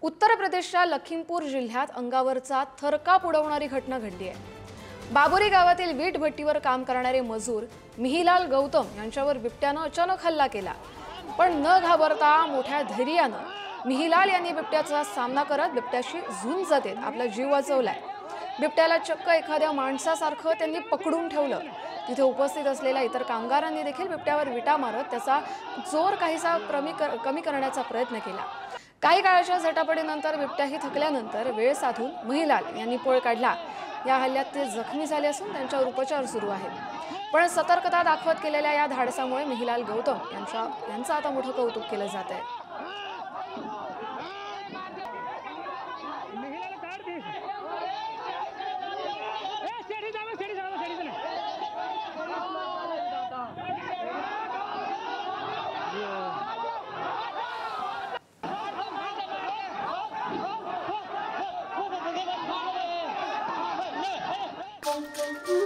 उत्तर प्रदेशच्या लखीमपूर जिल्ह्यात अंगावरचा थरकाप उडवणारी घटना घडली आहे। बाबुरी गावातील वीट भट्टीवर काम करणारे मजूर मिहिलाल गौतम यांच्यावर बिबट्यानं अचानक हल्ला केला। पण न घाबरता मोठ्या धैर्यानं मिहिलाल यांनी बिबट्याचा सामना करत बिबट्याशी झुंज देत आपला जीव वाचवलाय। बिबट्याला चक्क एखाद्या माणसासारखं त्यांनी पकडून ठेवलं। तिथे उपस्थित असलेल्या इतर कामगारांनी देखील बिबट्यावर विटा मारत त्याचा जोर काहीसा कमी करण्याचा प्रयत्न केला। काही काळाच्या झटापटीनंतर बिबट्याही थकल्यानंतर वेळ साधून मिहिलाल यांनी पळ काढला। या हल्ल्यात ते जखमी झाले असून त्यांच्यावर उपचार सुरू आहेत। पण सतर्कता दाखवत केलेल्या या धाडसामुळे मिहिलाल गौतम यांचं आता मोठं कौतुक केलं जात आहे। Thank you.